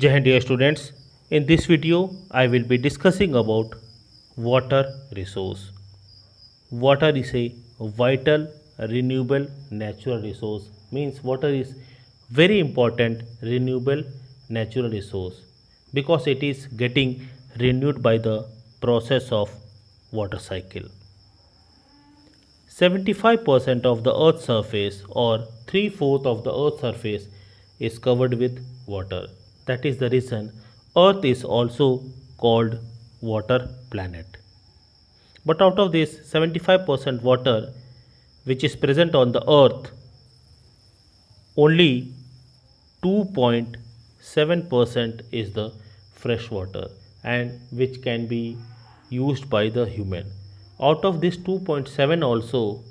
Jai Hind dear students, in this video I will be discussing about water resource. Water is a vital renewable natural resource, means water is very important renewable natural resource because it is getting renewed by the process of water cycle. 75% of the earth's surface or 3/4 of the earth's surface is covered with water. That is the reason earth is also called water planet. But out of this 75% water which is present on the earth, only 2.7% is the fresh water and which can be used by the human. Out of this 2.7 also,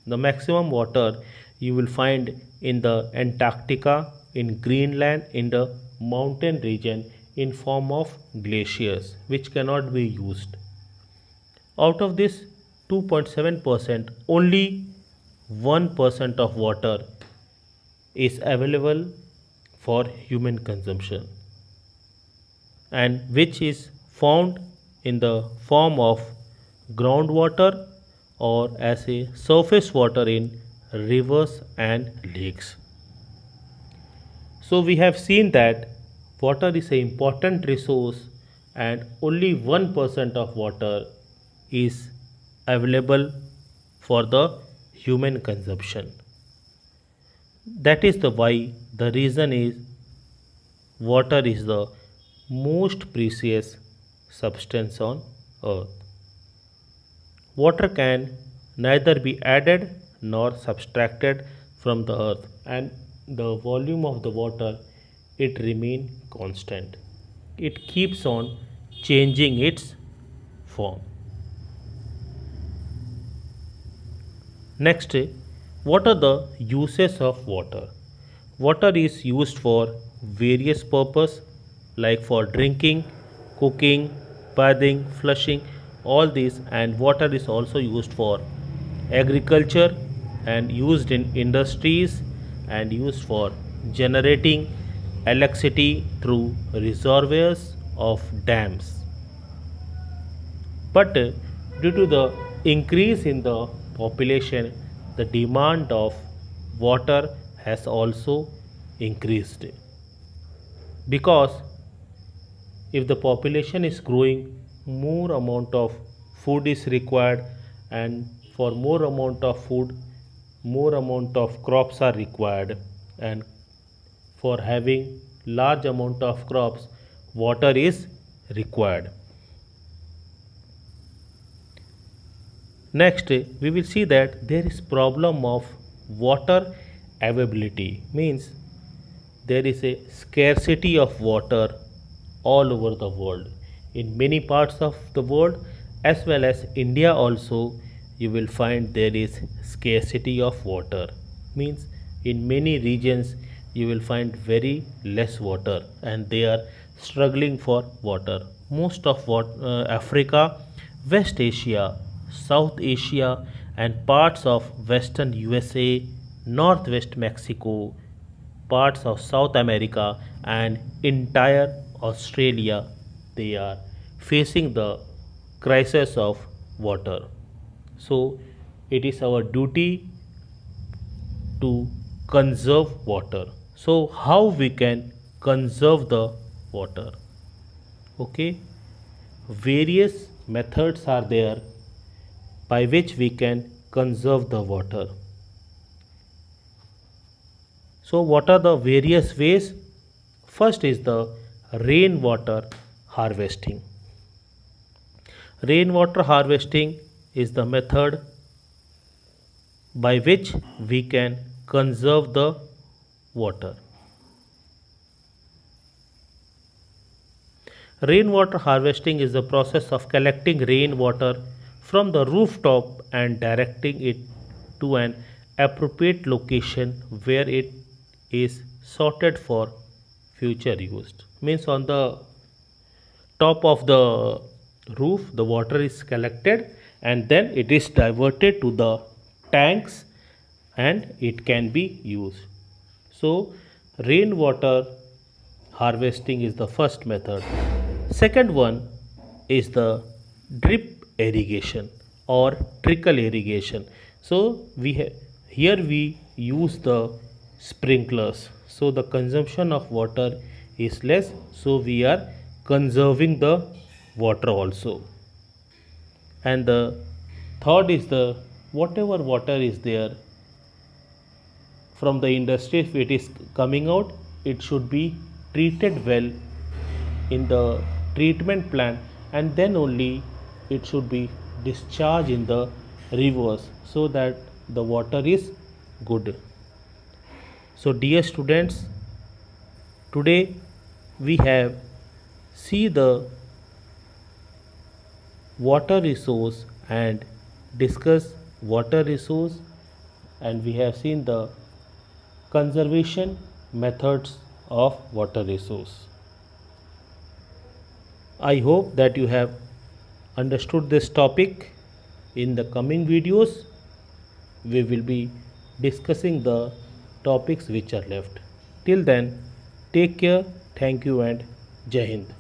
the maximum water you will find in the Antarctica, in Greenland, in the mountain region in form of glaciers which cannot be used. Out of this 2.7%, only 1% of water is available for human consumption and which is found in the form of groundwater or as a surface water in rivers and lakes. So we have seen that water is an important resource and only 1% of water is available for the human consumption. That is the why the reason is water is the most precious substance on earth. Water can neither be added nor subtracted from the earth and the volume of the water it remain constant. It keeps on changing its form. Next, what are the uses of water? Water is used for various purpose like for drinking, cooking, bathing, flushing, all these, and water is also used for agriculture and used in industries and used for generating electricity through reservoirs of dams. But due to the increase in the population, the demand of water has also increased. Because if the population is growing, more amount of food is required, and for more amount of food, more amount of crops are required, and for having large amount of crops, water is required. Next, we will see that there is problem of water availability, means there is a scarcity of water all over the world. In many parts of the world as well as India also, you will find there is scarcity of water. Means in many regions you will find very less water and they are struggling for water. Most of Africa, West Asia, South Asia, and parts of Western USA, Northwest Mexico, parts of South America, and entire Australia, they are facing the crisis of water. So, it is our duty to conserve water. So, how we can conserve the water? Okay, various methods are there by which we can conserve the water. So, what are the various ways? First is the rainwater harvesting. Rainwater harvesting is the method by which we can conserve the water. Rainwater harvesting is the process of collecting rainwater from the rooftop and directing it to an appropriate location where it is sorted for future use. Means on the top of the roof the water is collected and then it is diverted to the tanks and it can be used. So rainwater harvesting is the first method. Second one is the drip irrigation or trickle irrigation. So here we use the sprinklers. So the consumption of water is less. So we are conserving the water also. And the third is the whatever water is there from the industry, if it is coming out, it should be treated well in the treatment plant, and then only it should be discharged in the rivers so that the water is good. So dear students, today we have see the water resource and discuss water resource, and we have seen the conservation methods of water resource. I hope that you have understood this topic. In the coming videos, we will be discussing the topics which are left. Till then, take care, thank you, and Jai Hind.